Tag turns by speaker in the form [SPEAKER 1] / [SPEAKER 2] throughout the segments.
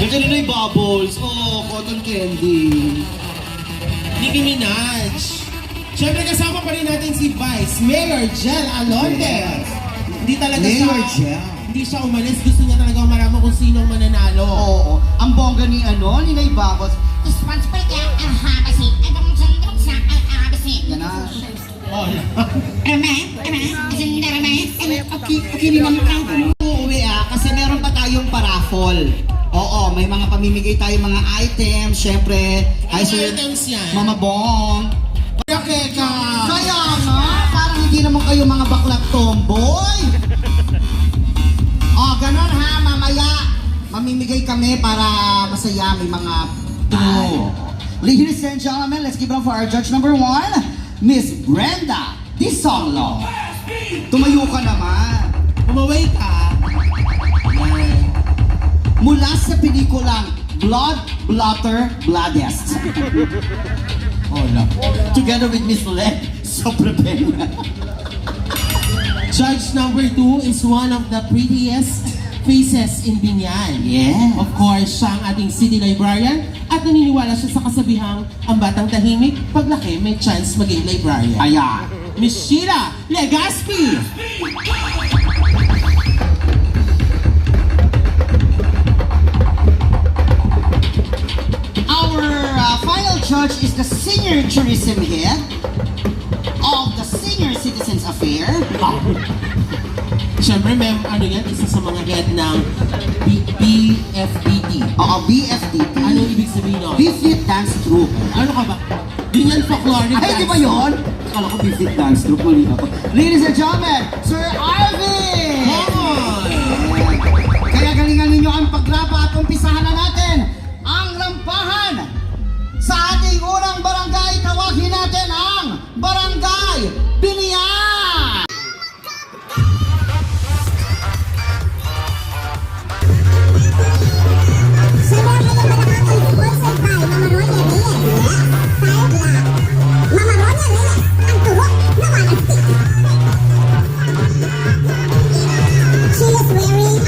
[SPEAKER 1] Nandiyan na yung bubbles. Oh, cotton candy.
[SPEAKER 2] Nicki Minaj. Siyempre kasama pa rin natin si Vice Mayor Jel Alonte. Hindi talaga
[SPEAKER 1] Mayor
[SPEAKER 2] siya,
[SPEAKER 1] Jel.
[SPEAKER 2] hindi siya umalis. Gusto niya talaga malaman kung sinong mananalo.
[SPEAKER 1] Oo. Ang bongga ni Nay Bubbles.
[SPEAKER 3] Responsible ka ang habasin. Ang kamunsandok sa ang habasin.
[SPEAKER 1] Ganon.
[SPEAKER 2] Oh,
[SPEAKER 3] Okay naman ako.
[SPEAKER 1] Uuwi kasi meron pa tayong paraffol. Oo, may mga pamimigay tayong mga items. Siyempre, hi
[SPEAKER 2] Ano
[SPEAKER 1] sir,
[SPEAKER 2] items yan?
[SPEAKER 1] Mama Bong.
[SPEAKER 2] Kaya
[SPEAKER 1] Kaya nga, parang hindi naman kayo mga baklat tomboy. Oh, ganon ha, mamaya. Mamimigay kami para masaya, may mga Ladies and gentlemen, let's give it up for our judge number 1, Miss Brenda Disolo. Tumayo ka naman.
[SPEAKER 2] umaway ka.
[SPEAKER 1] Yan. Mula sa pelikulang Blood, Blotter, Bloodest.
[SPEAKER 2] Hola.
[SPEAKER 1] Together with Miss Len Sobrepena.
[SPEAKER 2] Judge number 2 is one of the prettiest faces in Binyan.
[SPEAKER 1] Yeah.
[SPEAKER 2] Of course, siya ang ating city librarian at naniniwala siya sa kasabihang ang batang tahimik, paglaki may chance maging librarian.
[SPEAKER 1] Ayan.
[SPEAKER 2] Miss Sheila Legaspi!
[SPEAKER 1] Our final judge is the senior tourism head of the Senior Citizens Affair.
[SPEAKER 2] Siyempre, ano yan, isa sa mga head ng BFDT.
[SPEAKER 1] Oo, BFDT.
[SPEAKER 2] Anong ibig sabihin nun?
[SPEAKER 1] Bifit Dance Troupe.
[SPEAKER 2] Ano ka ba? Binyan folkloric
[SPEAKER 1] Ay, di ba yun? Akala ko Bifit Dance Troupe. Mali ako. Ladies and gentlemen, Sir Arvin! Kaya galingan ninyo ang pagrapa at umpisahan na natin ang rampahan sa ating unang barangay. Tawagin natin ang Barangay Binian!
[SPEAKER 4] She is wearing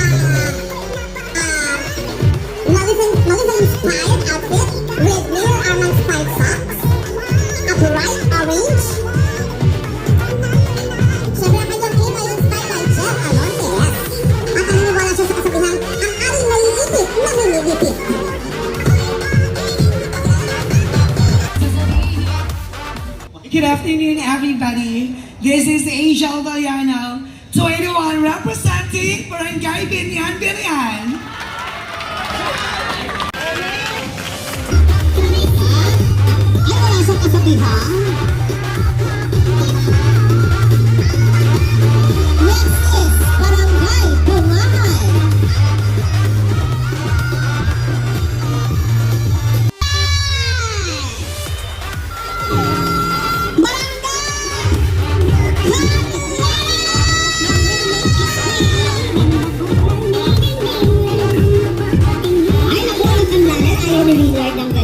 [SPEAKER 4] Maleficent-inspired outfit with Neil Armand-inspired socks, a bright orange. Siyempre, ang kanyang team ay inspired by Jel Alonte. At naniniwala siya sa kasabihang, ang aring naiipit na hinigipit.
[SPEAKER 5] Good afternoon, everybody. This is Angel Villano, 21, representing Barangay Binyan Binyan.
[SPEAKER 4] Ay, wala siyang kasabihan. Next is Barangay Bungahay.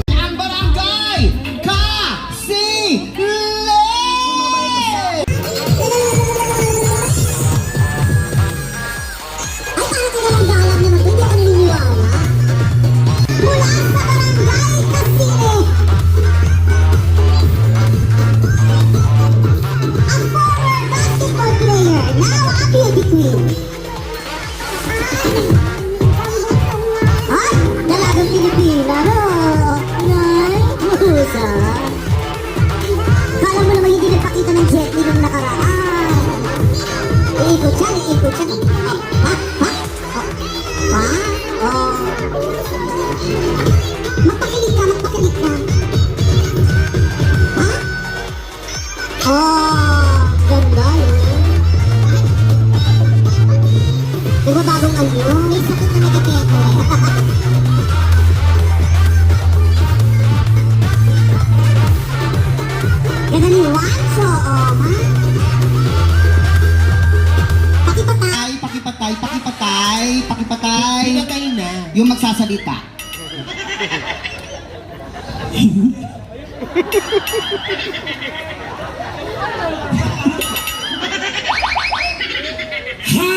[SPEAKER 1] Ang Barangay Kasile!
[SPEAKER 4] Kala mo naman hindi nagpakita ng jet li nung nakaraan. Iikot siya, iikot siya. Ha? Ha? Ha? Oh. Magpakilig ka, magpakilig ka. Ha? Oh, ganda yun. Di ba bagong ano? May sakit na nagkakete. Ganda ni Wancho, oh, ha? Pakipatay.
[SPEAKER 1] Pakipatay, pakipatay, pakipatay.
[SPEAKER 2] Pinatay na.
[SPEAKER 1] Yung magsasalita.
[SPEAKER 5] Ha!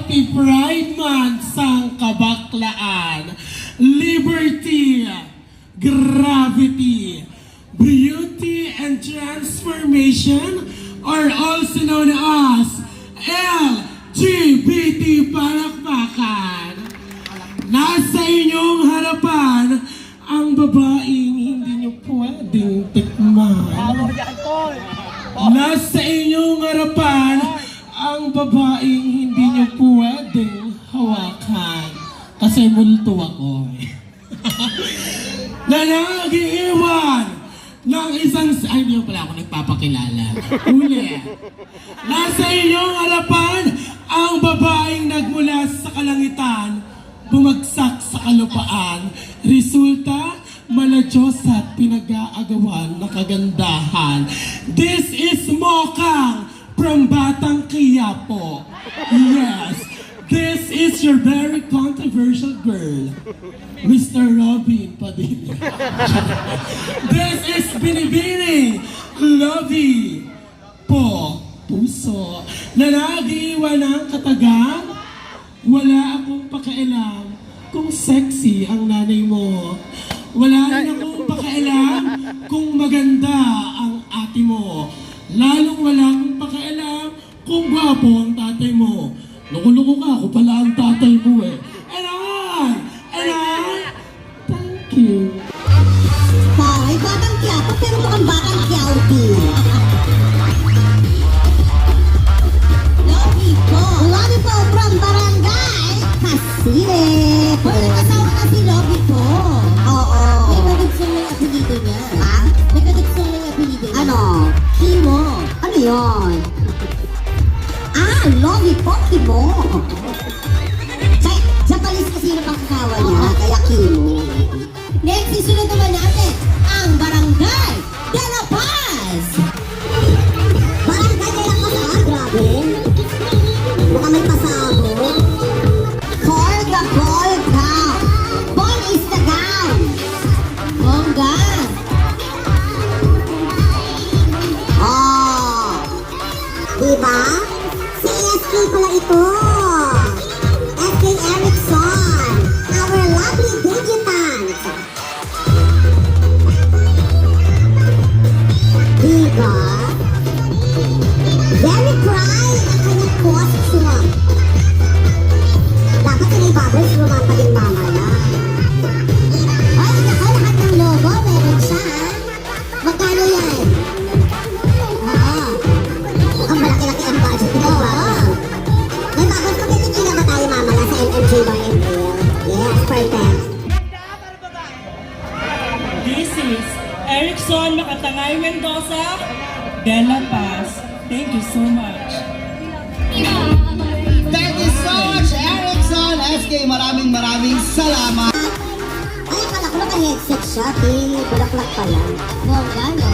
[SPEAKER 2] Happy Pride Month sa kabaklaan. Liberty, gravity, beauty, and transformation are also known as LGBT palakpakan. Nasa inyong harapan ang babaeng hindi nyo pwedeng tikman. Nasa inyong harapan ang babaeng hindi nyo pwedeng hawakan. Kasi multo ako. Na nag-iiwan ng isang... Ay, hindi pala ako nagpapakilala. Uli. Nasa inyong harapan ang babaeng nagmula sa kalangitan, bumagsak sa kalupaan. Resulta, maladiyos at pinag-aagawan na kagandahan. This is Mokang from Batang Quiapo. Yes, this is your very controversial girl, Mr. Robin Padilla. This is Binibining Lovey po, puso, na nag-iwan ng katagang. Wala akong pakialam kung sexy ang nanay mo. Wala rin akong pakialam kung maganda ang ate mo. Lalong walang pakialam kung gwapo ang tatay mo. Loko-loko ka, ako pala ang tatay mo eh. And I, thank you.
[SPEAKER 4] Hoy, Batang Quiapo, pero mukhang Batang Quiauti. Love po from Barangay Kasile. Hoy, asawa na si Lovey po. Oo. May kadugsong yung apelido niya. Ha? May kadugsong yung apelido niya. Ano? Kimo. Ano yun? Lovey po, Kimo. Japanese kasi yung pangkawa niya, kaya Kimo. Next, isunod naman natin ang Barangay de la Paz. Barangay de la Paz, grabe. Mukhang may pasabog. For the ball gown. Ball is the gown. Bongga. Oh. Diba? Si SK pala ito. SK Erickson. Our lovely debutant. Diba? Very proud ang kanyang costume. Dapat sila ibabos, lumapa din mamaya. Ay, naka, lahat ng logo, meron siya, ha? Magkano yan? Ang malaki-laki ang budget nito, ha? May bagos pagkikikila ba tayo mamaya sa MMJ by ML? Yes, perfect.
[SPEAKER 6] This is Erickson Makatangay Mendoza, De La Paz. Thank you so much.
[SPEAKER 1] Thank you so much, Erickson. SK, maraming salamat.
[SPEAKER 4] Ay, akala ko naka-headset siya, bulaklak pala. Bongga, no?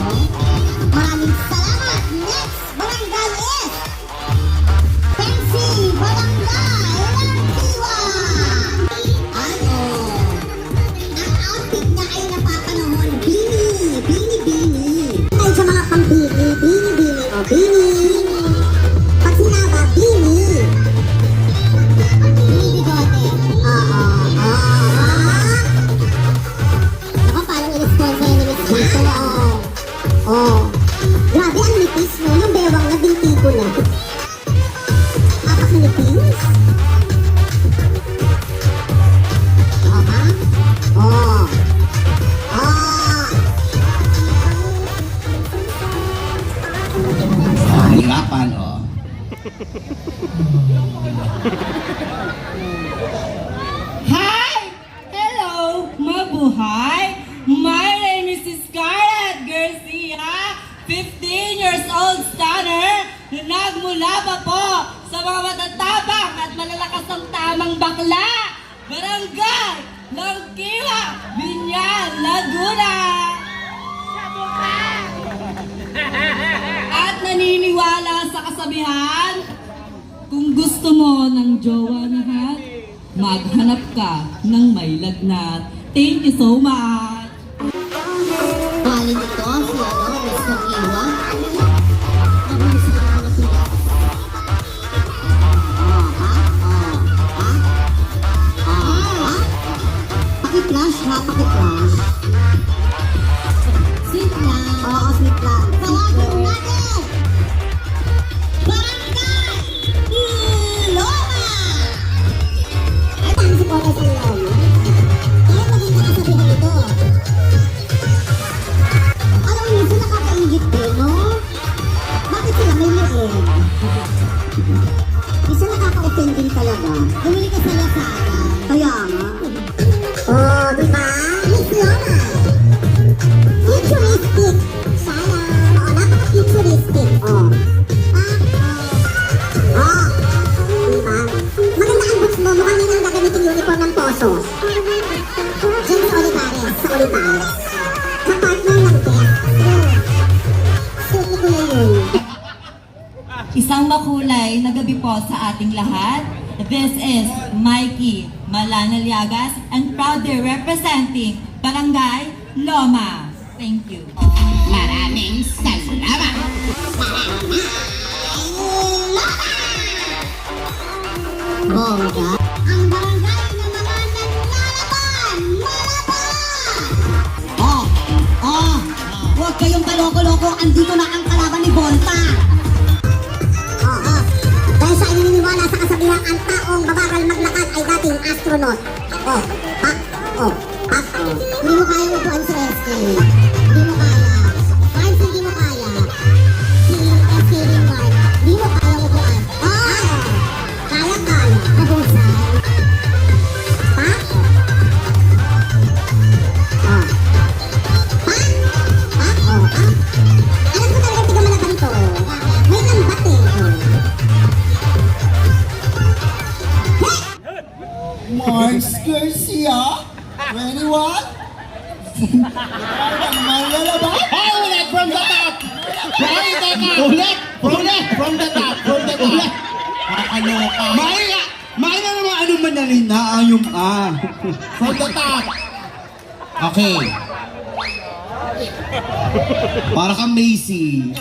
[SPEAKER 4] Maraming salamat! Next, barangay is Fancy Barangay Lantiwa! Ano? Ang outfit niya ay napapanahon, Bini! Ay, sa mga pang-Bini, o Bini! Pag sinaba, Bini! Bini-bigote. Oo. Ako parang in-sponsor ni Miss Jason. Oo. Grabe, ang nipis mo. Yung bewang na binti ko na. Apak-nipis? Oo ba? Oo.
[SPEAKER 1] Hirapan, oh.
[SPEAKER 6] Hi! Hello! Mabuhay! My name is Scarlett Garcia, 15 years old stunner na nagmula pa po sa mga matatabang at malalakas ng tamang bakla. Barangay Langkiwa, Binyan, Laguna! At naniniwala sa kasabihan, kung gusto mo ng jowa na hat, maghanap ka ng may lagnat. Thank you so much!
[SPEAKER 4] Bali nito, si Miss Nagiwa. Ang miss na mga sila. Flash ha, paki-flash. Sweet lang. Oo, sweet lang. Tawagin natin! Barangay Loma! Ay, paano si Potas ang Loma? Kaya maging nakasabihan ito. Alam mo, minsan nakakaingit din, no? Bakit sila may liit? Minsan nakaka-offend din talaga. Bumili ka sa Lazada. Kaya nga. Oh, di ba? Miss Loma. Futuristic. Sana. Oo, napaka-futuristic. Oh. Oh. Di ba? Maganda ang boots mo. Mukhang yun ang gagamitin uniform ng Poso. Diyan sa Olivares. Sa Olivares. Sa partner ng Beth. Suot ni Kuya yun.
[SPEAKER 6] Isang makulay na gabi po sa ating lahat. This is Mikey Malanaliagas and proudly representing Barangay Loma. Thank you.
[SPEAKER 3] Maraming salamat.
[SPEAKER 4] Bongga. Ang barangay ng mga naglalaban! Malaban! Huwag kayong kaloko-loko. Andito na ang kalaban ni Volta. Oo. Dahil sa ininiwala sa kasabihang ang taong babagal maglakad ay dating astronaut. Hindi mo kaya upuan si SK. Hindi mo kaya. Kahit hindi mo kaya. Si SK rin man. Hindi mo kaya upuan. Kaya. Nabusay. Alam ko talaga tiga malaban to. May lambat eh.
[SPEAKER 1] Mars Garcia? 21? Malalaba?
[SPEAKER 3] Hey, ulit from the top. Ulit from the top.
[SPEAKER 1] Ano ka? May na naman ano manalin na yung
[SPEAKER 3] From the top.
[SPEAKER 1] Okay. Para kang Macy.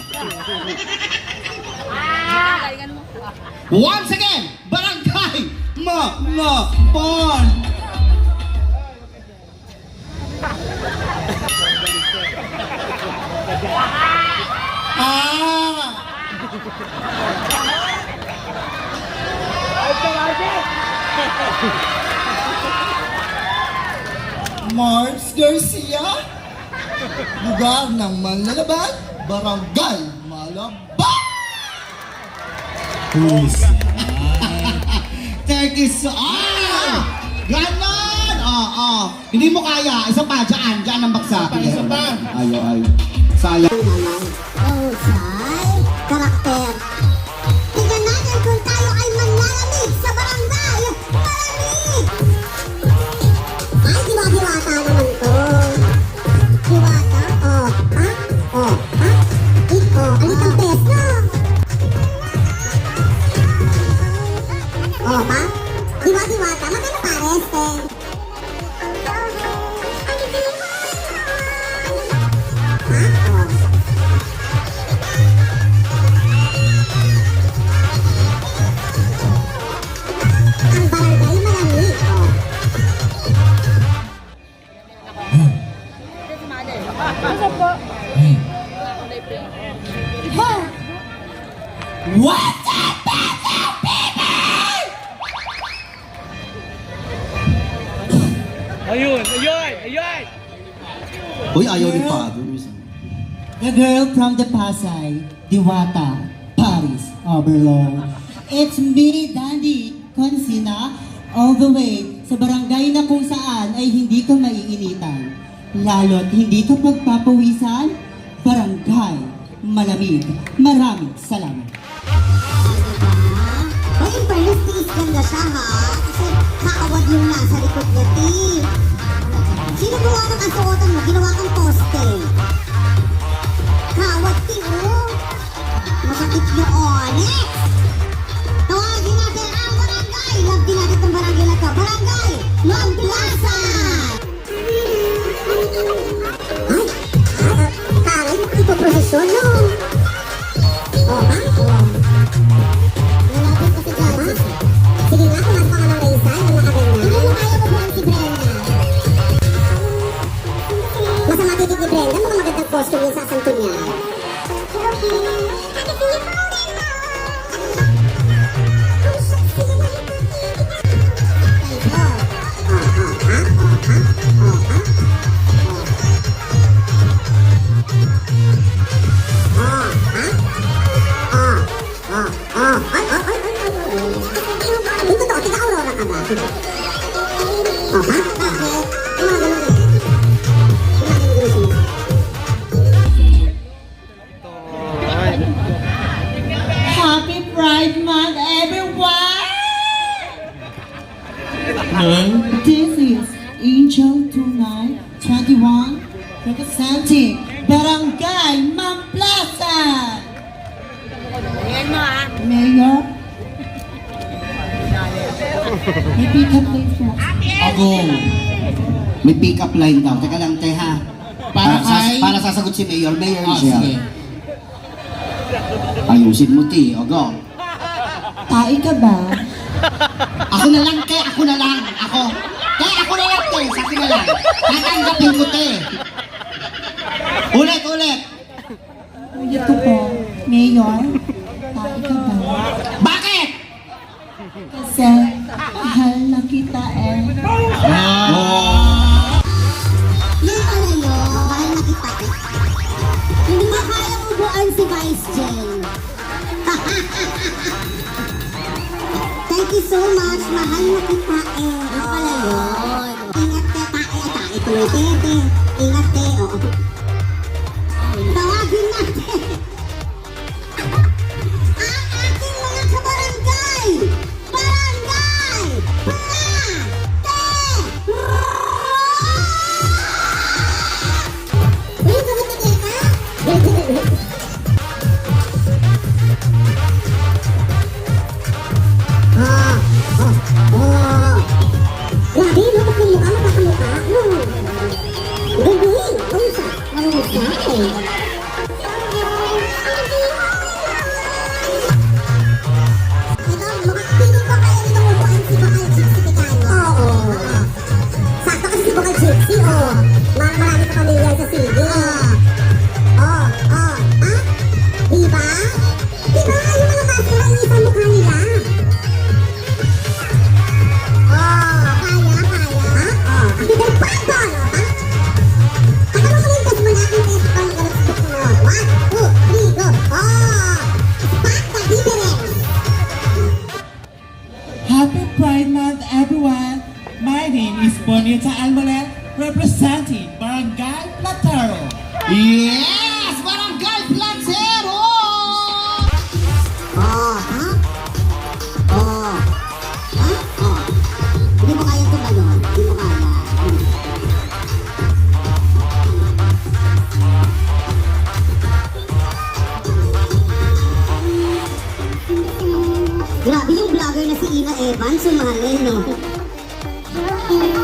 [SPEAKER 1] Once again, Barangay Malaban. Mars Garcia, lugar ng manlalaban, Barangay Malaban. Thank you so Ganon! Hindi mo kaya. Isa pa, dyan ang baksa.
[SPEAKER 3] Isa pa.
[SPEAKER 1] Ayaw. Sayang.
[SPEAKER 4] Husay, karakter. Tingnan natin kung tayo ay manlalamig sa barangay. Malamig! Ay, diwata naman to. Diwata? Alitang test, no? Diwata. Magkano pares, eh? Ang barangay malamig,
[SPEAKER 1] What's up, people?
[SPEAKER 7] Ayun!
[SPEAKER 1] Uy, ayaw ni Father.
[SPEAKER 8] The girl from the Pasay, Diwata, Paris, Overload. It's me, Dandy Consina, all the way sa barangay na kung saan ay hindi ka maiinitan. Lalo't hindi ka pagpapawisan, barangay malamig. Maraming salamat.
[SPEAKER 4] Uy, in fairness, tiis ganda siya, ha? Kasi kaawad yung nasa likod niya, ti. Sino gawa ng kasuotan mo? Ginawa kang poste. Kaawad, ti, oh. Masakit yung onyx. Tawagin natin ang barangay. Love din natin itong barangay na to. Barangay Magplaza! Ay, taray, ipoprosesyon, no? Oh, ha? Oh. Nalapit kasi dyan, ha? Sige nga, pumasok ka ng Raisa, yung nakaganyan. Hindi mo kaya mo buwan si Brenda. Oh, ha? Bakit? Yung mga ganun eh.
[SPEAKER 8] Happy Pride Month, everyone! This is Angel 2921 representing Barangay Mamplasan. Mayor. May pick-up line po.
[SPEAKER 1] Agong. May pick-up line daw. Teka lang, te ha.
[SPEAKER 3] Para kay...
[SPEAKER 1] Para sasagot si Mayor. Mayor
[SPEAKER 3] Oh,
[SPEAKER 1] siya.
[SPEAKER 3] sige.
[SPEAKER 1] Ayusin mo, ti. Agong.
[SPEAKER 8] Tae ka ba?
[SPEAKER 1] Ako na lang, te. Ako na lang. Ako. Te, ako na lang, te. Sa akin na lang. Tatanggapin ko, te. Ulit, ulit.
[SPEAKER 8] Ito po, Mayor. Tae ka ba?
[SPEAKER 1] Bakit?
[SPEAKER 8] Kasi mahal na kita eh.
[SPEAKER 4] Yung pala yun, mahal na kita. Hindi mo kayang ubuan si Vice Jen. Thank you so much, mahal na kita eh. Yung pala yun. Ingat te, tae, tuloy te. Ingat te, oo. Tawagin natin. Ang ating mga kabarangay! Barangay! Uy, bakit na teka? Grabe, no? Pagkamukha, makakamukha. Gagawin! Pausa! Marunusay! Piling ko kaya nitong upuan si Bakal Gypsy Picano. Oo. Sakto kasi si Bakal Gypsy, oh. Marami ka pamilyar sa sige. Oh. Ah? Diba? Diba? Yung mga basura, inisan mukha nila. Oh, kaya. Ha? Oh. Bigay pa ito, no? Ha? Pakalukulintas mo na aking test on the book mo. 1, 2, 3, go. Oh. Spot the difference.
[SPEAKER 8] Happy Pride Month, everyone! My name is Bonita Almolet, representing Barangay Platero.
[SPEAKER 1] Yes! Barangay Platero!
[SPEAKER 4] Oh, ha? Oh. Ha? Oh. Hindi mo kaya tumalon. Hindi mo kaya. Grabe yung vlogger na si Ina Evans, sumali, no?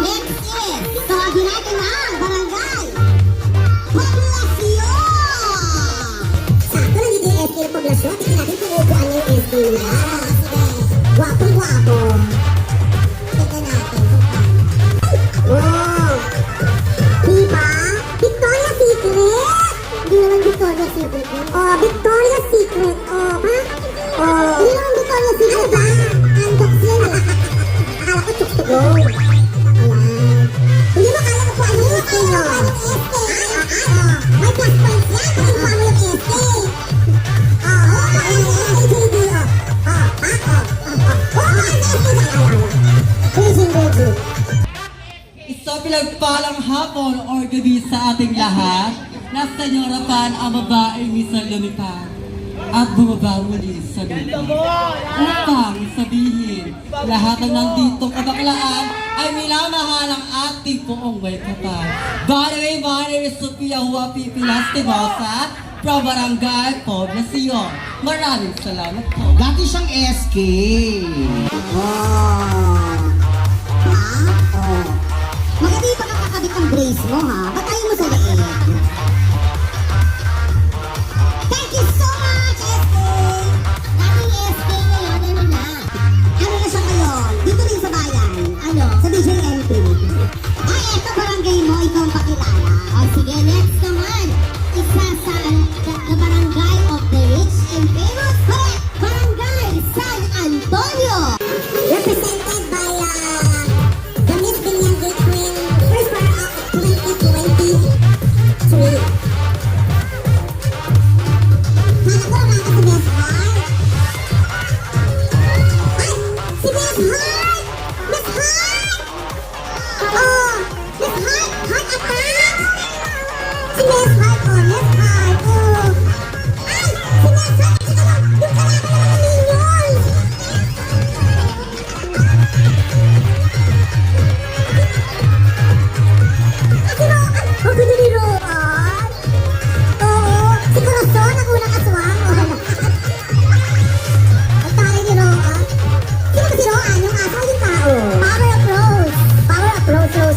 [SPEAKER 4] Next is, tawagin natin ang Barangay Poblasyon! Sakto na dito yung SK ng Poblasyon. Tingnan natin kung upuan niya yung SK nila. Sige, gwapong-gwapo. Tingnan natin kung paano. Wow! Diba? Victoria's Secret! Hindi naman Victoria's Secret. Oh, Victoria's Secret. Oh, ha? Oh. Hindi naman Victoria's Secret. Ano ba? Andox yan eh. Akala ko tuktugon. Ayan. Hindi mo kaya upuan yung SK nyo. May plus points yan kung upuan mo yung SK. Oo, kaya yung SK, JB.
[SPEAKER 6] Isang pinagpalang hapon or gabi sa ating lahat. Nasa inyo harapan ang babaeng isang lumipad at bumaba muli sa lupa. Upang sabihin, lahat ng nanditong kabaklaan ay minamahal ang ating poong may kapal. By the way, my name is Sophia Huapi Pilastimosa from Barangay Poblasyon. Maraming salamat po.
[SPEAKER 1] Dati siyang SK.
[SPEAKER 4] Maganda yung pagkakakabit ng brace mo, ha? Ba't ayaw mo sa leeg? Thank you so much, SK! Dating SK ngayon, ano na? Ano na siya ngayon? Dito din sa bayan. Ano? Sa DJMP. Ay, eto barangay mo, ikaw ang pakilala. O sige, next naman. Isa sa the barangay of the rich and famous. Correct! Barangay San Antonio! Represented by the Miss Binyangay Queen, first runner-up of 2023. Hanap ko naman si Miss Heart. Ay! Si Miss Heart! Miss Heart!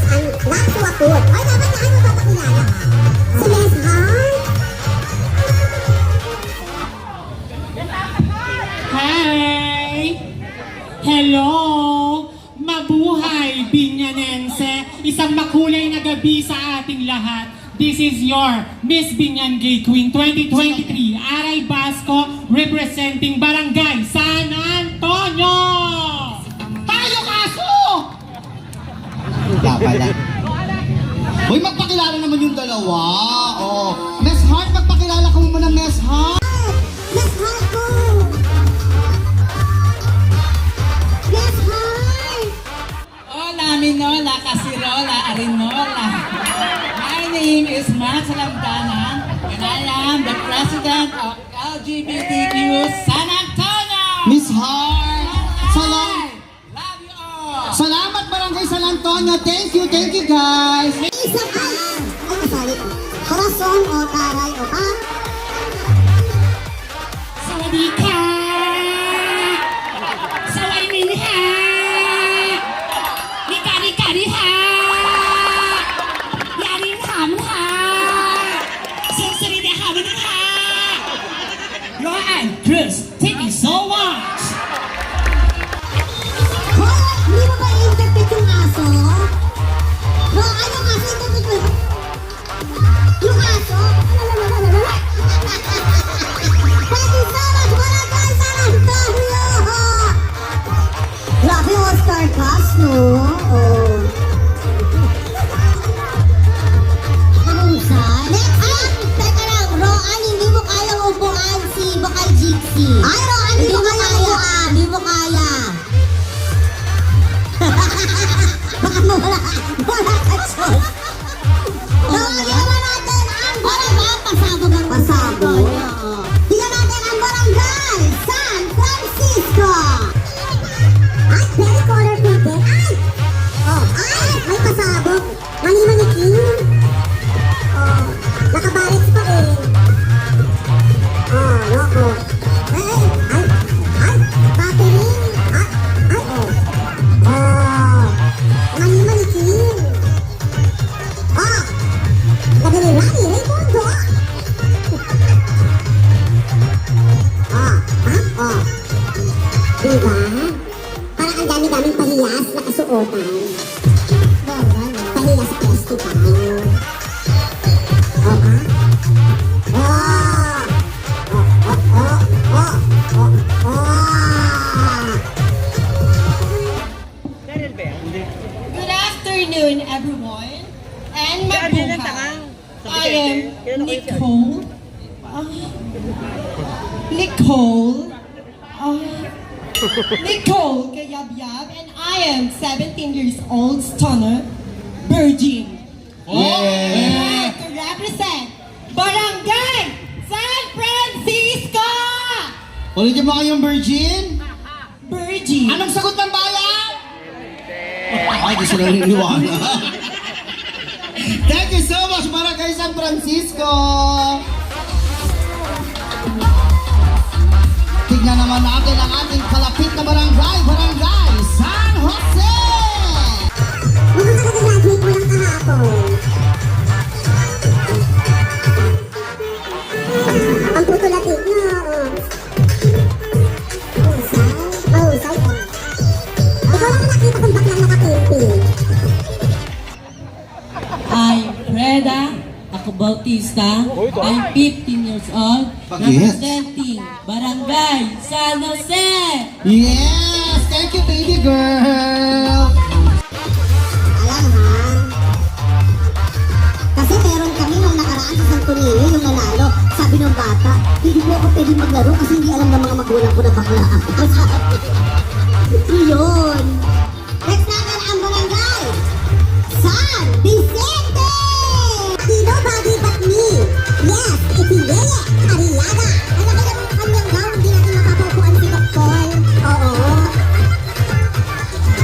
[SPEAKER 4] ang nagsuwapot. Ay, dapat na ano papakilala ka? Si Miss Heart?
[SPEAKER 7] Hi! Hello! Mabuhay, Binyanense! Isang makulay na gabi sa ating lahat. This is your Miss Binyan Gay Queen 2023, Aray Basco, representing Barangay San Antonio!
[SPEAKER 1] Tayo kaso! Pala. Hoy, magpakilala naman yung dalawa. Oh, Miss Heart, magpakilala ka muna, Miss Heart.
[SPEAKER 4] Miss Heart ko! Miss Heart!
[SPEAKER 7] Hola, Minola, Casirola, Arinola. My name is Max Lamdana, and I am the president of LGBTQ San Antonio!
[SPEAKER 1] Miss Heart.
[SPEAKER 7] Love you all!
[SPEAKER 1] Salamat Barangay San Antonio. Thank you guys.
[SPEAKER 4] Isang ay, sorry. Corazon o taray o ha?
[SPEAKER 7] Sawadika! Sawaiminha! Nikari-kariha! Yarin-hamha! Sinsiride-hamha! Roan, Chris, thank you so much!
[SPEAKER 4] Hoy, hindi mo ba i-interpret yung aso? No, anong aso interpret mo? Yung aso? Thank you so much, Barangay San Antonio! Grabe, all-star cast, no? Oh. Kamusan? Next up! Teka lang, Roan, hindi mo kayang upuan si Bakal Gypsy. Ay, Roan, hindi mo kaya upuan. Hindi mo kaya. Baka wala ka choice. Tawagin naman natin ang barangay. Pasabog ang pasabog. Tingnan natin ang barangay San Francisco. Ay, very colorful din. Ay! Oh, ay! May pasabog. Mani-manikin. Oh, nakabarits pa eh. Oh, loko. Ay, ay, ay, battery. Ay, ay, oh. Oh, mani-manikin. Oh, nabili-rani, Raymundo. Oh, ha? Oh. Diba? Parang ang dami-daming pahiyas na kasuotan. Pahiyas festival. Oh, ha? Oh! Oh, oh, oh, oh, oh, oh.
[SPEAKER 6] Good afternoon, everyone. And mabuhay. I am Nicole. Nicole Gayabyab, and I am 17 years old, stunner, virgin.
[SPEAKER 1] Yeah.
[SPEAKER 6] To represent Barangay San Francisco!
[SPEAKER 1] Ulitin mo kayong virgin?
[SPEAKER 6] Virgin.
[SPEAKER 1] Anong sagot ng bayan? Ay, di sila niniwala. Thank you so much, Barangay San Francisco. Tignan naman natin ang ating kalapit na barangay, Barangay San Jose.
[SPEAKER 4] Mukhang nakagagraduate mo lang kahapon. Ang putulatik na, oh. Mahusay? Mahusay, oh. Ikaw lang ang nakita kong baklang nakapimpi.
[SPEAKER 6] I'm Freda Ako Bautista. I'm 15 years old.
[SPEAKER 1] Bakit?
[SPEAKER 6] Representing Barangay San Jose.
[SPEAKER 1] Yes! Thank you, baby girl!
[SPEAKER 4] Alam ha? Kasi meron kami nung nakaraan sa Santo Niño, yung nanalo. Sabi ng bata, hindi mo ako pwede maglaro kasi hindi alam ng mga magulang ko na bakla ako. Yun. Next natin ang barangay. San Vicente! Nobody but me. Yes, it's Yeye Arriaga. Alam mo yung kanyang gown, hindi natin mapapaupuan si Doktor. Oo.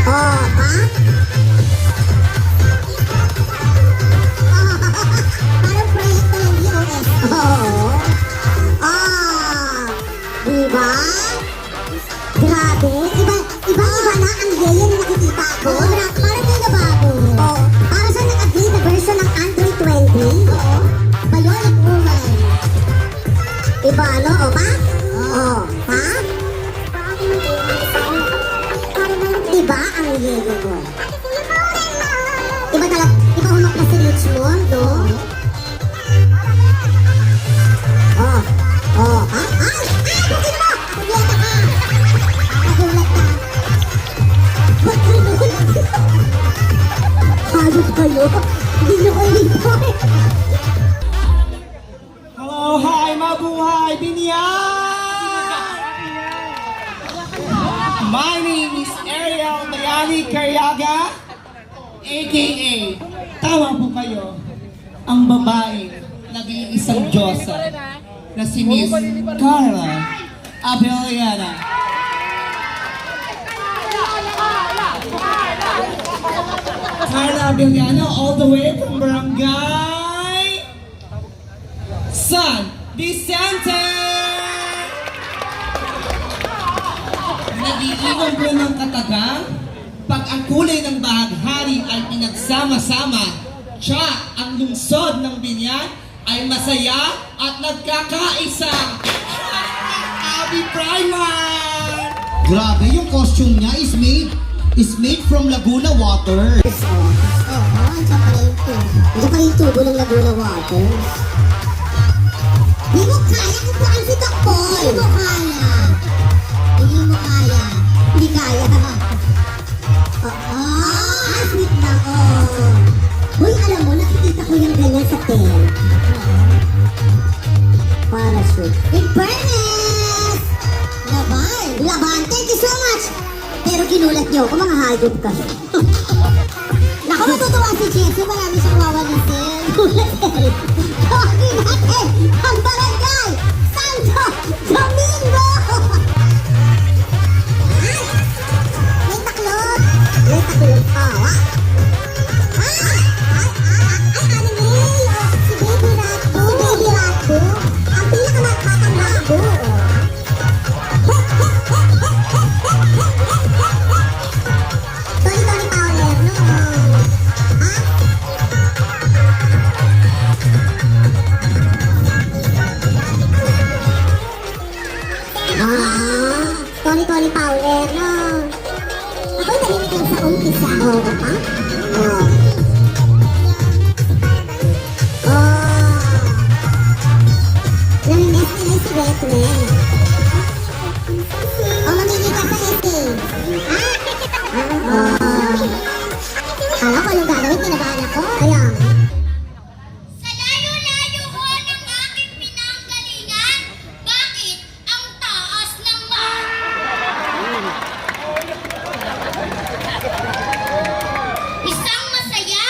[SPEAKER 4] Oh, ha? Parang proyekto ng DOS. Oo. Ah, diba? Grabe. Iba na ang Yeye na nakikita ko. Parang may nabago. Richmond, no? Oh, oh, ha? Bukid mo! Nagulat ka! Nagulat ka! Ba't nagulat ka? Hayop kayo? Hindi nyo kayo dito.
[SPEAKER 5] Hello, hi, mabuhay, Binyan! My name is Ariel Mayani Carriaga, a.k.a. Tama po kayo, ang babae naging isang Diyosa na si Miss Carla Abellana. Carla Abellana all the way from Barangay San Vicente! Nag-iiwan po ng katagang pag ang kulay ng bahaghari ay pinagsama-sama, siya ang lungsod ng Binyan ay masaya at nagkakaisa. Happy Pride Month!
[SPEAKER 1] Grabe, yung costume niya is made from Laguna water.
[SPEAKER 4] Andiyan pala yung tubo ng Laguna Water. Di mo kaya kung saan si Takboy. Di mo kaya. Hindi mo kaya. Hindi kaya. Sweet na ko. Hoy, alam mo, nakikita ko yung ganyan sa tent. Para sweet. In fairness! Laban. Laban. Thank you so much. Pero ginulat niyo ako, mga hayop ka. Naku, matutuwa si Jessie. Marami siyang wawalisin. Tawagin natin ang barangay Santo Domingo! May taklot! May taklot pa, wa? Ay, anime! Si Baby Ratbo! Si Baby Ratbo! Ang pinakamatmatang Ratbo! Tony Fowler, no? Ha? Tony Fowler, no? Ako'y narinig lang sa umpisa. Oo, ha? Oo. Namimiss nila si Redman. Mamili ka sa essay. Ha? Kala ko anong gagawin, kinabahan ako. Kaya,
[SPEAKER 9] Sa layo-layo ho ng aking pinanggalingan, bakit ang taas naman? Isang masaya,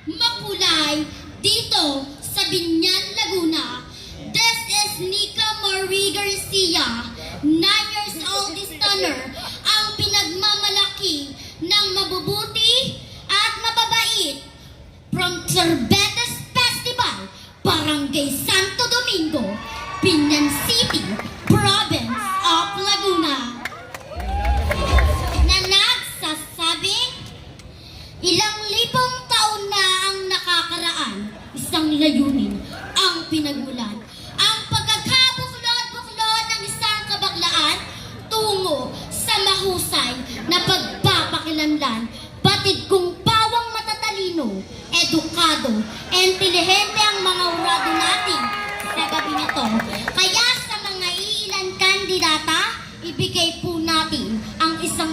[SPEAKER 9] makulay, dito sa Binyan, Laguna. This is Nika Marie Garcia, 9 years old stunner, ang pinagmamalaki ng mabubuti at mababait from Cerbetes Festival, Barangay Santo Domingo, Binyan City, Province of Laguna. Na nagsasabing, ilang libong taon na ang nakakaraan, isang layunin ang pinagmulan. Ang pagkakabuklod-buklod ng isang kabaklaan tungo sa mahusay na pagpapakilanlan, batid kong pawang matatalino, edukado, intelihente ang mga urado natin sa gabi na to. Kaya sa mga iilan kandidata, ibigay po natin ang 100%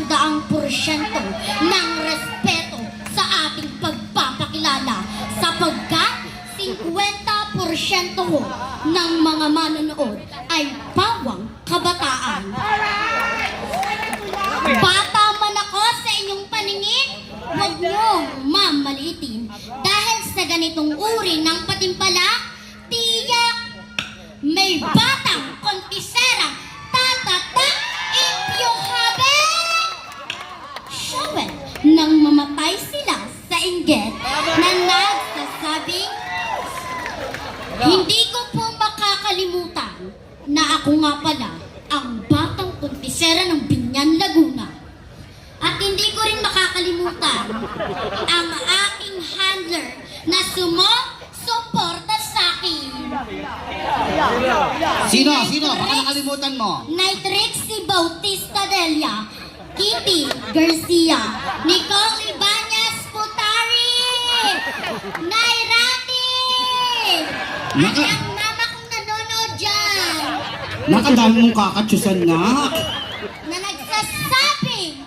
[SPEAKER 9] ng respeto sa ating pagpapakilala sapagkat 50% ho ng mga manonood ay pawang kabataan. Bata man ako sa inyong paningin, huwag niyong mamaliitin dahil sa ganitong uri ng patimpala, tiyak may batang kontisera tatatak if you haven't show it nang mamatay sila sa inggit na nagsasabing, hindi ko po makakalimutan na ako nga pala ang batang kontisera ng Binyan, Laguna. At hindi ko rin makakalimutan ang aking handler na sumusuporta sa akin.
[SPEAKER 1] Sino? Baka nakalimutan mo.
[SPEAKER 9] Nitrixie Bautista Delia, Kitty Garcia, Nicole Ibanez Putari, Nay Randy! At
[SPEAKER 1] Naka-
[SPEAKER 9] ang mama kong nanonood dyan
[SPEAKER 1] Nakadami mong kakatyusan na.
[SPEAKER 9] na nagsasabing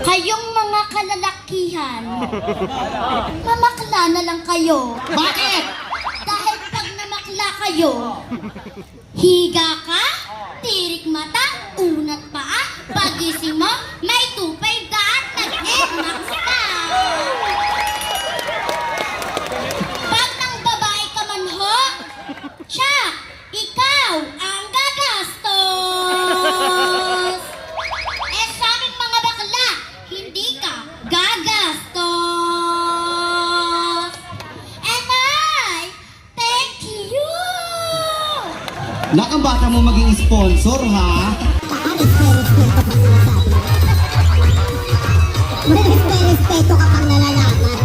[SPEAKER 9] kayong mga kalalakihan, mamakla na lang kayo.
[SPEAKER 1] Bakit?
[SPEAKER 9] Dahil pag namakla kayo, higa ka, tirik mata, unat paa, pagising mo, may tupay daan, nag-e-max ka. Pag nang babae ka man ho, siya, ikaw ang gagastos. Eh sa aming mga bakla, hindi ka gagastos. And I thank you.
[SPEAKER 1] Nakabata mo maging sponsor, ha?
[SPEAKER 4] May respeto ka pang nalalaman.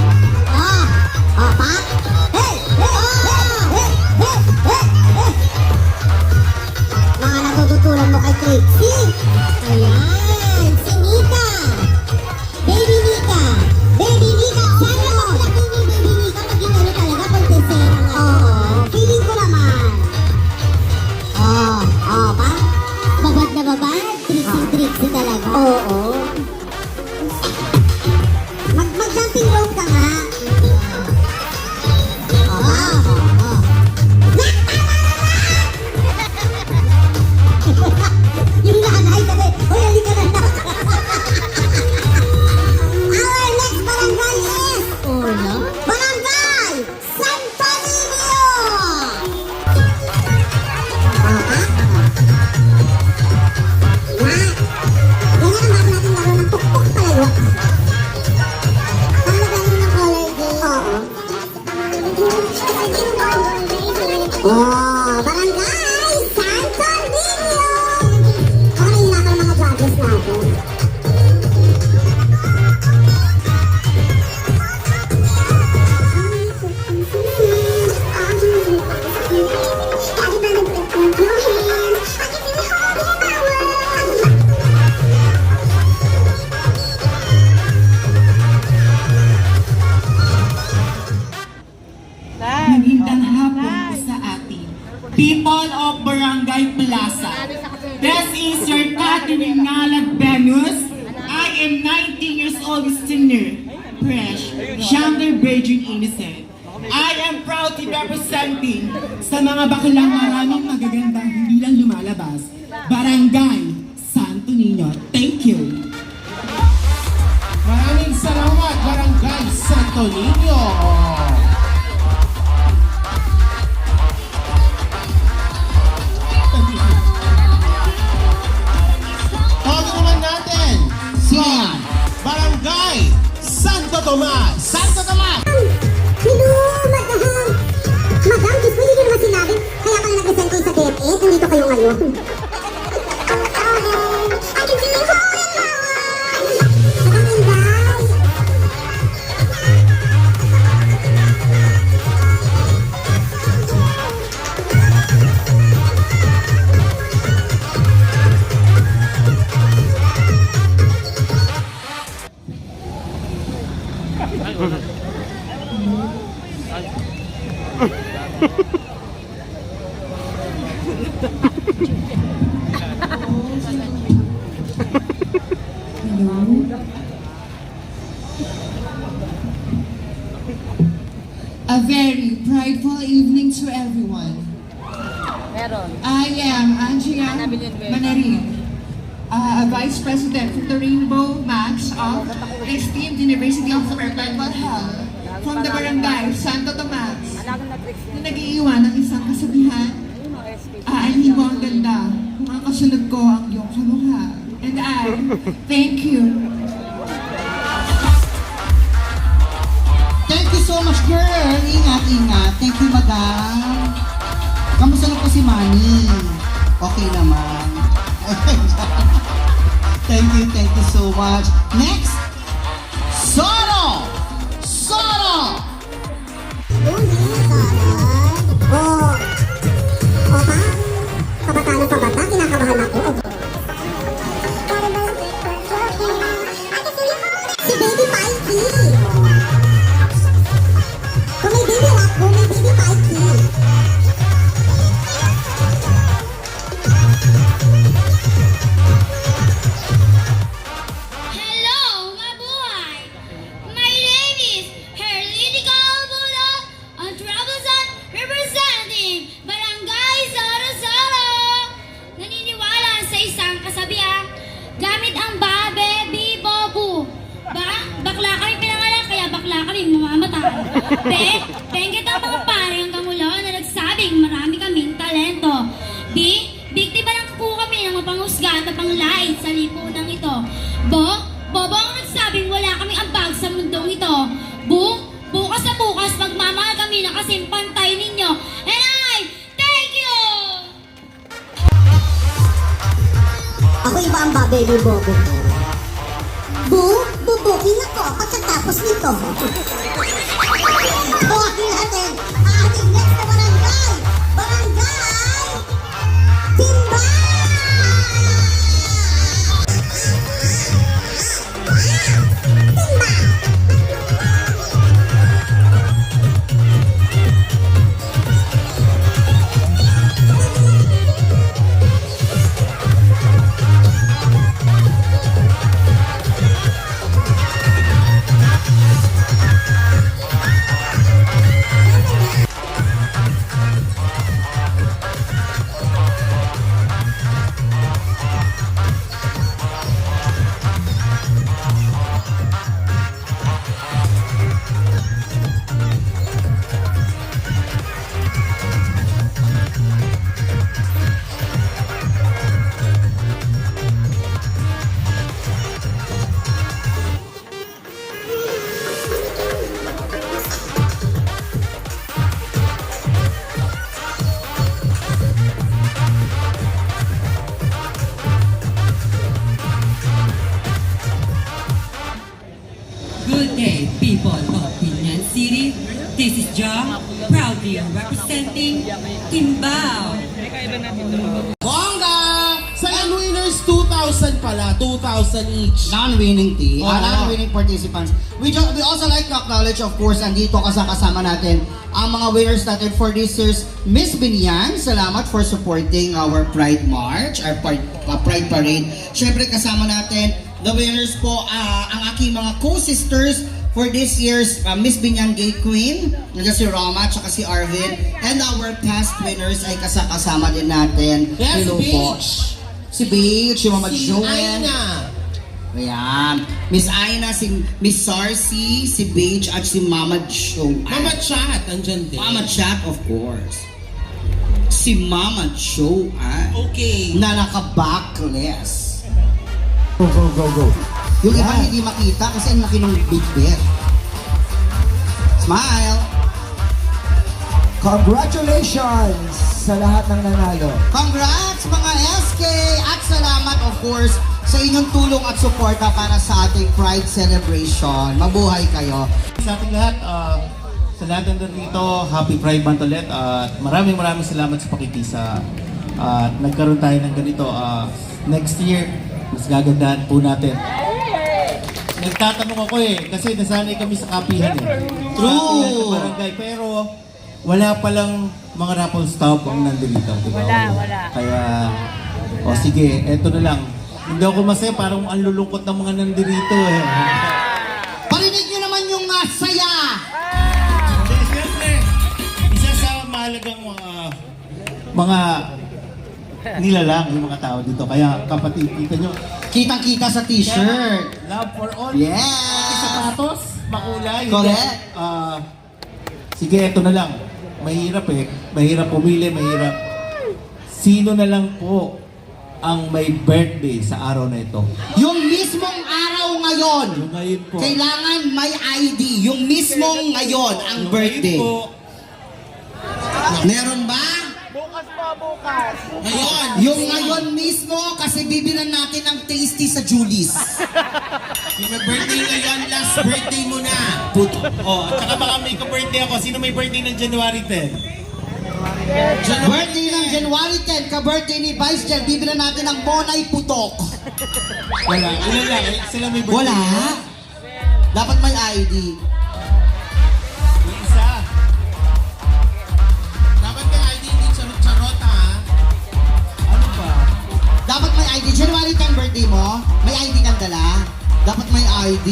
[SPEAKER 4] Oh, oh, pa? Hey! Hey! Oh! Hey! Hey! Hey! Hey! Mga natututulan mo kay Trixie. Ayan, si Nika. Baby Nika. Baby Nika. Sana maglaki ni Baby Nika maging ano talaga, pagtesera nga. Oo, feeling ko naman. Oh, oh, pa? Babad na babad? Trixie talaga. Oo. Mag-jumping rope ka nga. Yung nanay sabi, "Uy, halika na na." Our next barangay is Barangay Santo Niño. Ganyan ang natin laro ng pukpuk palayo. Ang magaling ng color game. Oh, Barangay Santo Niño! Okay, hila ka ng mga judges natin.
[SPEAKER 8] Magandang hapon po sa atin. People of Barangay Plaza. This is your Catherine Ngalag Venus. I am 19 years old listener. Fresh, younger virgin innocent. I am proudly representing sa mga baklang maraming magagandang hindi lang lumalabas. Barangay Santo Niño. Thank you.
[SPEAKER 3] Maraming salamat, Barangay Santo Niño. Tawagin naman natin si Barangay Santo Tomas. Santo Tomas!
[SPEAKER 4] Hello, madam! Madam, di ko hindi naman sinabi. Kaya pala nag-resign kayo sa DepEd. Nandito kayo ngayon. I can do it all in my life. Madam Inday.
[SPEAKER 8] A very prideful evening to everyone. I am Andrea Manarin, a Vice President from the Rainbow Max of the esteemed University of Perpetual Hell from the Barangay Santo Tomas na nag-iiwan ng isang kasabihan, aanhin mo ang ganda kung ang kasunod ko ang iyong kamukha. And I thank you.
[SPEAKER 1] Thank you so much, girl. Ingat, ingat. Thank you, madam. Kamusta na po si Manny? Okay naman. Thank you so much. Next, Soro! Soro!
[SPEAKER 4] Oh, pa? Kabataan ng pabata, kinakabahan ako. Si Baby Mikey.
[SPEAKER 9] Bengket ang mga pare hanggang ulo na nagsabing marami kaming talento. B, biktima lang po kami ng mapanghusga at panglait sa lipunan ito. Bobo ang nagsabing wala kaming ambag sa mundong ito. Bukas na bukas magmamahal kami na kasing pantay ninyo. And I thank you!
[SPEAKER 4] Ako iba ang baby bobo ko. Bubuking ako pagkatapos nito. Tawagin natin ang ating next na barangay. Barangay Timba!
[SPEAKER 10] Good day, people of Binyan City. This is John, proudly representing Timbao.
[SPEAKER 3] Bongga! Sa winners, 2,000 pala. 2,000 each.
[SPEAKER 1] Non-winning team,
[SPEAKER 3] Oo.
[SPEAKER 1] non-winning participants. We also like to acknowledge, of course, andito kasama natin ang mga winners natin for this year's Miss Binyan. Salamat for supporting our Pride March, our Pride Parade. Siyempre kasama natin the winners po, ang aking mga co-sisters for this year's Miss Binyan Gay Queen. Nandiyan si Roma, tsaka si Arvin. And our past winners ay kasama din natin.
[SPEAKER 3] Yes,
[SPEAKER 1] Hello po. Si Beach, si Mama
[SPEAKER 3] Si
[SPEAKER 1] Joanne.
[SPEAKER 3] Aina.
[SPEAKER 1] Ayan. Miss Aina, si Miss Sarcy, si Beach, at si Mama Joanne.
[SPEAKER 3] Mama Chat, andyan din.
[SPEAKER 1] Mama Chat, of course. Si Mama Joanne.
[SPEAKER 3] Okay.
[SPEAKER 1] Na naka-backless.
[SPEAKER 8] Go.
[SPEAKER 1] Yung iba hindi makita kasi ang laki ng big bear. Smile!
[SPEAKER 8] Congratulations sa lahat ng nanalo.
[SPEAKER 1] Congrats mga SK! At salamat of course sa inyong tulong at suporta para sa ating Pride Celebration. Mabuhay kayo!
[SPEAKER 11] Sa ating lahat, sa lahat ng dito, Happy Pride Month ulit at maraming salamat sa pakikisa. At nagkaroon tayo ng ganito. Next year, mas gagandahan po natin. Nagtatanong ako kasi nasanay kami sa kapihan
[SPEAKER 1] True!
[SPEAKER 11] Kapihan sa barangay, pero wala palang mga raffle stop ang nandito. Diba? Wala. Kaya, sige, eto na lang. Hindi ako masaya, parang ang lulungkot ng mga nandito
[SPEAKER 1] Parinig nyo naman yung saya!
[SPEAKER 11] Siyempre, isa sa mahalagang mga nilalang yung mga tao dito. Kaya kapatid, kita nyo,
[SPEAKER 1] Kitang-kita sa t-shirt.
[SPEAKER 11] love for all.
[SPEAKER 1] Yes!
[SPEAKER 11] Sapatos, makulay.
[SPEAKER 1] Correct.
[SPEAKER 11] Sige, eto na lang. Mahirap Mahirap pumili, mahirap. Sino na lang po ang may birthday sa araw na ito?
[SPEAKER 1] Yung mismong araw ngayon,
[SPEAKER 11] Yung ngayon po.
[SPEAKER 1] kailangan may ID. Yung mismong ngayon, ang
[SPEAKER 11] Yung
[SPEAKER 1] birthday.
[SPEAKER 11] ngayon po,
[SPEAKER 1] Meron ba?
[SPEAKER 3] Ngayon.
[SPEAKER 1] Yung ngayon mismo, kasi bibilan natin ang tasty sa Julie's.
[SPEAKER 3] Yung may birthday ngayon, last birthday mo na.
[SPEAKER 11] at saka baka may ka-birthday ako. Sino may birthday ng January 10?
[SPEAKER 1] Birthday ng January 10, ka-birthday ni Vice Chair, bibilan natin ang Bonay Putok.
[SPEAKER 11] Wala. Ilan lang. Sila may birthday.
[SPEAKER 1] Wala. Dapat may ID.
[SPEAKER 11] Yung isa.
[SPEAKER 3] Dapat may ID, hindi charot-charot ha.
[SPEAKER 11] Ano pa?
[SPEAKER 1] Dapat may ID. January 10 birthday mo, may ID kang dala. Dapat may ID.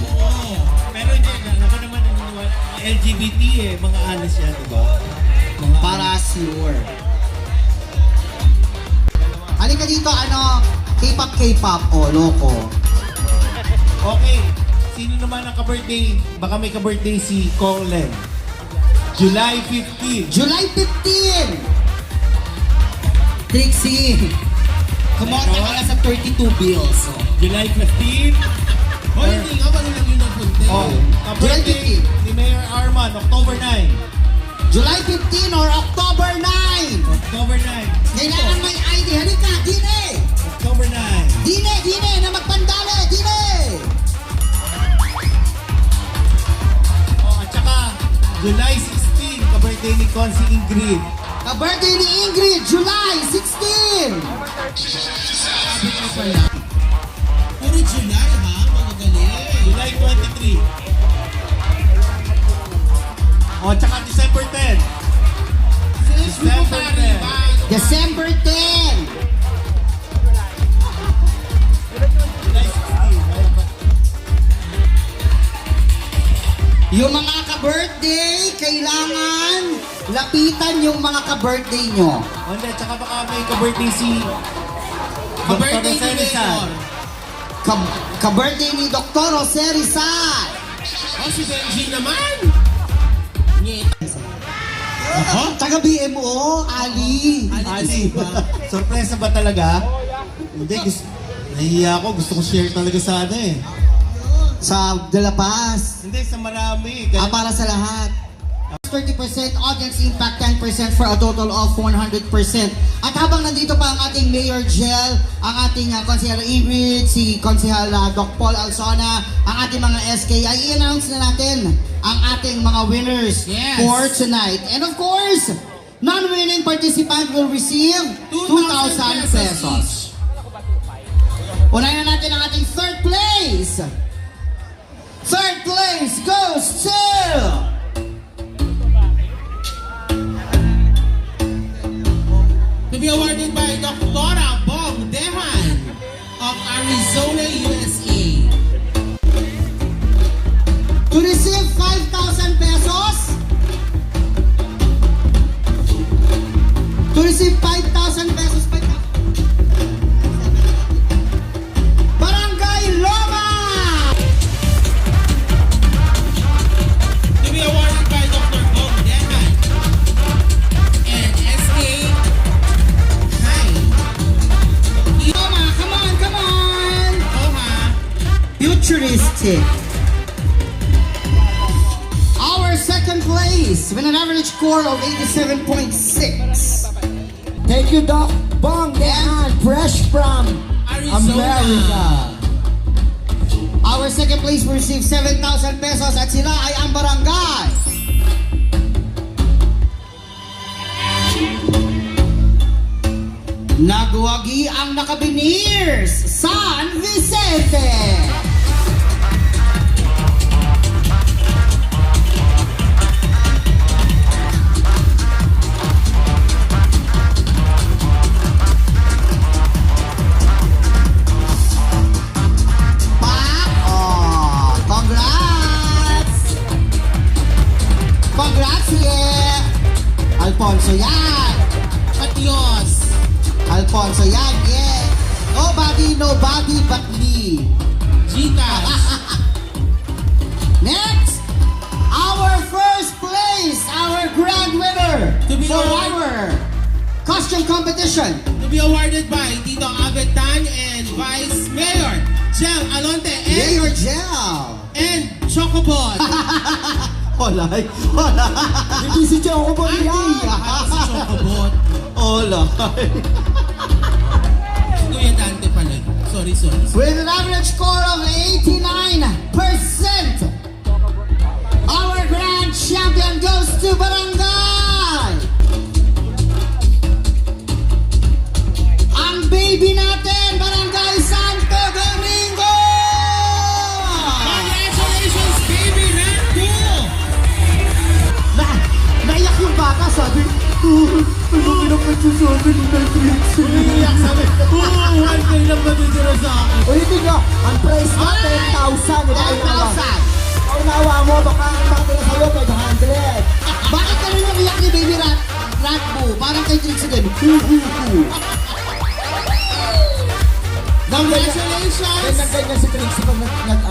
[SPEAKER 11] Oo. Pero hindi. Ako naman naniniwala. Mga LGBT mga anas yan, diba?
[SPEAKER 1] Para sure. Halika dito, K-pop. Oh, loko.
[SPEAKER 11] Okay. sino naman ang ka-birthday? Baka may ka-birthday si Kong Len. July 15.
[SPEAKER 1] July 15! Trixie, kumonta ka na sa 32 bills. Oh.
[SPEAKER 11] July 15.
[SPEAKER 3] Hoy, hindi nga ba nilang yun napunti?
[SPEAKER 11] Oh,
[SPEAKER 1] July
[SPEAKER 11] ka-birthday
[SPEAKER 1] 15.
[SPEAKER 11] ni Mayor Arman, October 9.
[SPEAKER 1] July 15 or October 9!
[SPEAKER 11] October 9.
[SPEAKER 1] Kailangan may ID. Halika, Dine!
[SPEAKER 11] October 9.
[SPEAKER 1] Dine na magpandali! Dine!
[SPEAKER 11] Oh, at saka, July 16, ka-birthday ni Consi Ingrid.
[SPEAKER 1] Ka-birthday ni Ingrid, July 16!
[SPEAKER 3] Puro July, ha? Mga galing.
[SPEAKER 11] July 23. Oh, at saka December 10. December 10.
[SPEAKER 1] December 10!
[SPEAKER 11] July 16.
[SPEAKER 1] Yung mga ka-birthday, kailangan lapitan yung mga ka-birthday nyo.
[SPEAKER 11] Oh, hindi, tsaka baka may ka-birthday si
[SPEAKER 3] Ka-birthday
[SPEAKER 11] Dr.
[SPEAKER 3] ni
[SPEAKER 11] Rizal.
[SPEAKER 3] Mayor.
[SPEAKER 1] Ka-birthday ni Dr. Jose Rizal.
[SPEAKER 3] Oh, si Benji naman.
[SPEAKER 1] Taga BMO, Ali.
[SPEAKER 11] Ali, sorpresa ba talaga? Hindi, nahiya ako. Gusto ko share talaga sana eh.
[SPEAKER 1] Sa De La Paz.
[SPEAKER 11] Hindi, sa marami. Kaya,
[SPEAKER 1] Para sa lahat. 30% audience impact, 10% for a total of 100%. At habang nandito pa ang ating Mayor Jel, ang ating Konsehal Ingrid, si Konsehal Doc Paul Alsona, ang ating mga SK, ay i-announce na natin ang ating mga winners for tonight. And of course, non-winning participant will receive 2,000 pesos. Unahin na natin ang ating third place. Third place goes to...
[SPEAKER 3] To be awarded by Dr. Bong Dehan of Arizona, USA.
[SPEAKER 1] To receive 5,000 pesos. To receive 5,000 pesos. Barangay Loma!
[SPEAKER 3] To be awarded by Dr. Bong Dehan and S.A. Hi.
[SPEAKER 1] Loma, come on, come on!
[SPEAKER 3] Oha.
[SPEAKER 1] Futuristic. Our second place with an average score of 87.6. Thank you, Doc Bong Dehan, fresh from
[SPEAKER 3] Arizona.
[SPEAKER 1] Our second place will receive 7,000 pesos at sila ay ang barangay. Nagwagi ang Nakabiniers, San Vicente. Congrats, yeah! Alfonso yan!
[SPEAKER 3] Patios.
[SPEAKER 1] Alfonso yan, yeah! Nobody but me.
[SPEAKER 3] Gcash.
[SPEAKER 1] Next, our first place, our grand winner
[SPEAKER 3] To be
[SPEAKER 1] for
[SPEAKER 3] awarded-
[SPEAKER 1] our costume competition.
[SPEAKER 3] To be awarded by Tito Avetan and Vice Mayor Jel Alonte
[SPEAKER 1] Mayor Gel.
[SPEAKER 3] and Chocobot.
[SPEAKER 1] Wala. Hindi si Choco Boy yan.
[SPEAKER 3] Si Chocobot.
[SPEAKER 1] Wala.
[SPEAKER 3] Kuya Dante pala. Sorry.
[SPEAKER 1] With an average score of 89%, our grand champion goes to Barangay. Ang baby natin, Barangay Santo Domingo!
[SPEAKER 3] Congratulations, baby Randy!
[SPEAKER 1] Naiyak yung bata, sabi, ano pinapagsasabi ni Trixie?
[SPEAKER 11] Iyak sabi, 1K lang ba dito sa akin?
[SPEAKER 8] O hindi nyo, ang price mo 10,000.
[SPEAKER 1] 10,000!
[SPEAKER 8] Ang nawa mo, baka ang matira sa'yo 500.
[SPEAKER 1] Bakit ka rin umiyak ni Baby Ratbo? Parang kay Trixie din.
[SPEAKER 3] Congratulations!
[SPEAKER 8] Ganyan si Trixie pag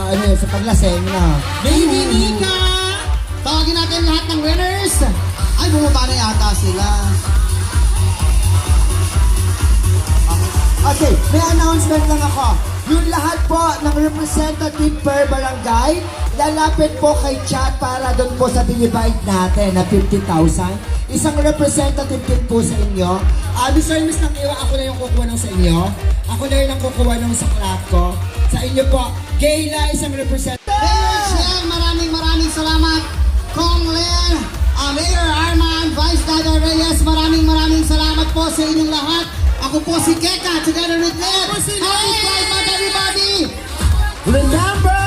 [SPEAKER 8] ano yun, sa paglaseng na.
[SPEAKER 1] Baby Nika! Tawagin natin lahat ng winners. Ay, bumaba na yata sila.
[SPEAKER 8] Okay, may announcement lang ako. Yung lahat po ng representative per barangay, lalapit po kay Chat para doon po sa binibite natin na 50,000. Isang representative din po sa inyo. Mr. and Miss Nakiwa, ako na yung kukuha ng sa inyo. Ako na rin ang kukuha ng sa club ko. Sa inyo po, Gayla, isang representative.
[SPEAKER 1] Mayor Cheng, maraming salamat. Kong Len, Mayor Arman, Vice Dada Reyes, maraming salamat po sa inyong lahat. Ako po si Keka, together with Len. Happy Pride Month, everybody!
[SPEAKER 8] Remember,